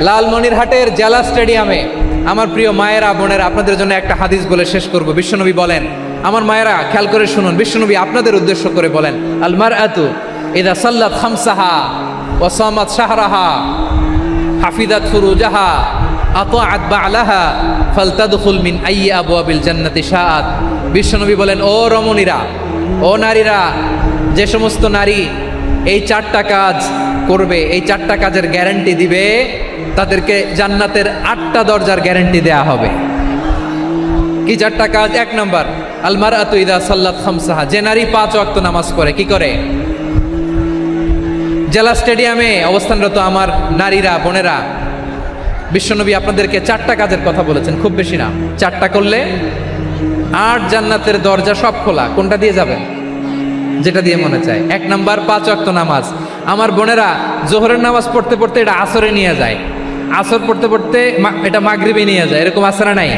লালমনিরহাটের জেলা স্টেডিয়ামে আমার প্রিয় মায়েরা বোনেরা, আপনাদের জন্য একটা হাদিস বলে শেষ করব। বিশ্বনবী বলেন, আমার মায়েরা খেয়াল করে শুনুন, বিশ্বনবী আপনাদের উদ্দেশ্য করে বলেন, আল মারআতু ইযা সাল্লাত খামসাহা ওয়া সামাত শাহরাহা হাফিজাত ফুরুজাহা আতাআত বা'লাহা ফালতাদখুল মিন আইয়ি আবওয়াবিল জান্নাতি শাআত। বিশ্বনবী বলেন, ও রমণীরা, ও নারীরা, যে সমস্ত নারী এই চারটা কাজ করবে, এই চারটা কাজের গ্যারান্টি দিবে, তাদেরকে জান্নাতের 8টা দরজার গ্যারান্টি দেয়া হবে। কি চারটা কাজ? 1 নম্বর, আল মারআতু ইযা সাল্লাত খামসাহা, যে নারী 5 ওয়াক্ত নামাজ পড়ে। কি করে? জেলা স্টেডিয়ামে অবস্থানরত আমার নারীরা বোনেরা, বিশ্বনবী আপনাদেরকে 4টা কাজের কথা বলেছেন, খুব বেশি না। 4টা করলে 8 জান্নাতের দরজা সব খোলা। কোনটা দিয়ে যাবেন? যেটা দিয়ে মনে চায়। 1 নাম্বার 5 ওয়াক্ত নামাজ। আমার বোনেরা জোহরের নামাজ পড়তে পড়তে এটা আসরে নিয়ে যায়, আসর পড়তে পড়তে এটা মাগরিবে নিয়ে যায়। এরকম আসরা নাই?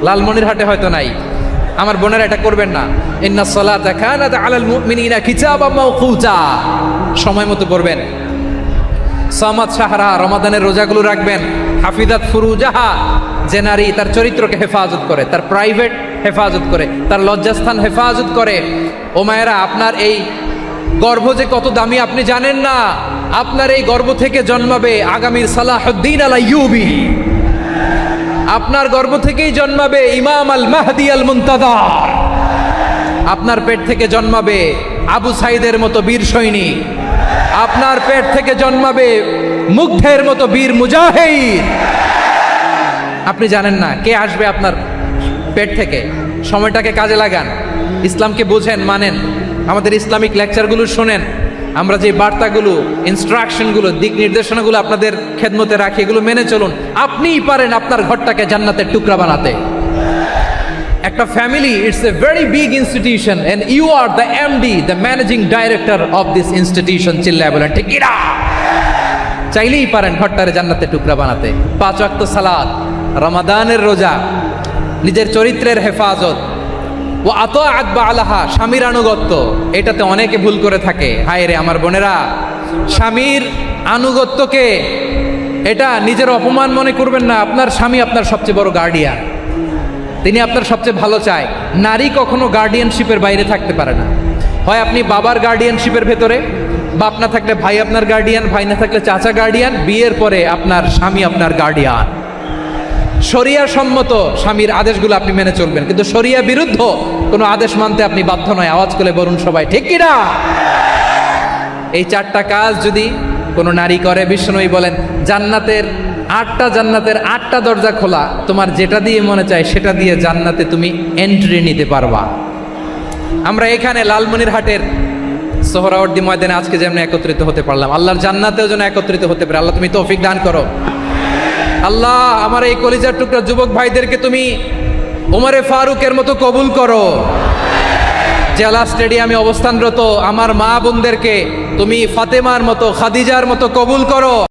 লালমনিরহাটে হয়তো নাই। আমার বোনেরা এটা করবেন না। ইন্নাস সালাতা কানাত আলাল মুমিনিনা কিতাবাম মাওকুতা, সময় মতো পড়বেন। সামাত শাহরা, রমাদানের রোজাগুলো রাখবেন। হাফিজাত ফুরুজাহা, যে নারী তার চরিত্রকে হেফাজত করে, তার প্রাইভেট হেফাজত করে, তার লজ্জাস্থান হেফাজত করে। ও মায়েরা, আপনার এই গর্ভ যে কত দামি আপনি জানেন না। আপনার এই গর্ভ থেকে জন্মাবে আগামীর সালাহুদ্দিন আল আইয়ুবী। আপনার গর্ভ থেকেই জন্মাবে ইমাম আল মাহদি আল মুনতাযার। আপনার পেট থেকে জন্মাবে আবু সাইদের মতো বীর সৈনিক। আপনার পেট থেকে জন্মাবে মুগ্ধের মতো বীর মুজাহিদ। আপনি জানেন না কে আসবে আপনার পেট থেকে। সময়টাকে কাজে লাগান, ইসলামকে বুঝেন, মানেন, আমাদের ইসলামিক লেকচারগুলো শোনেন। আমরা যে বার্তাগুলো, ইনস্ট্রাকশনগুলো, দিক নির্দেশনাগুলো আপনাদের খেদমতে রাখি, এগুলো মেনে চলুন। আপনিই পারেন আপনার ঘরটাকে জান্নাতের টুকরা বানাতে। একটা family, it's a very big institution and you are the MD, the managing director of this institution. চিল্লায় বলেন ঠিক কিনা? চাইলেই পারেন ঘরটারে জান্নাতের টুকরা বানাতে। 5 ওয়াক্ত সালাত, রমাদানের রোজা, নিজের চরিত্রের হেফাজত, ও আতাআত বা'লাহা, স্বামীর আনুগত্য। এটাতে অনেকে ভুল করে থাকে। হায় রে আমার বোনেরা, স্বামীর আনুগত্যকে এটা নিজের অপমান মনে করবেন না। আপনার স্বামী আপনার সবচেয়ে বড় গার্ডিয়ান, তিনি আপনার সবচেয়ে ভালো চায়। নারী কখনো গার্ডিয়ানশিপের বাইরে থাকতে পারে না। হয় আপনি বাবার গার্ডিয়ানশিপের ভেতরে, বাপ না থাকলে ভাই আপনার গার্ডিয়ান, ভাই না থাকলে চাচা গার্ডিয়ান, বিয়ের পরে আপনার স্বামী আপনার গার্ডিয়ান। শরিয়া সম্মত স্বামীর আদেশগুলো আপনি মেনে চলবেন, কিন্তু শরিয়া বিরুদ্ধ কোনো আদেশ মানতে আপনি বাধ্য নয়। আওয়াজ করে বলুন সবাই ঠিক কিনা? এই 4টা কাজ যদি কোনো নারী করে, বিশ্বনবী বলেন জান্নাতের 8টা দরজা খোলা। তোমার যেটা দিয়ে মনে চায় সেটা দিয়ে জান্নাতে তুমি এন্ট্রি নিতে পারবা। আমরা এখানে লালমনিরহাটের সোহরাওয়ার্দী ময়দানে আজকে যেমন একত্রিত হতে পারলাম, আল্লাহর জান্নাতেও যেন একত্রিত হতে পারে। আল্লাহ তুমি তৌফিক দান করো। আল্লাহ আমার এই কলিজার টুকরা যুবক ভাইদেরকে তুমি ওমরে ফারুকের মতো কবুল করো। জেলা স্টেডিয়ামে অবস্থানরত আমার মা বোনদেরকে তুমি ফাতেমার মতো, খাদিজার মতো কবুল করো।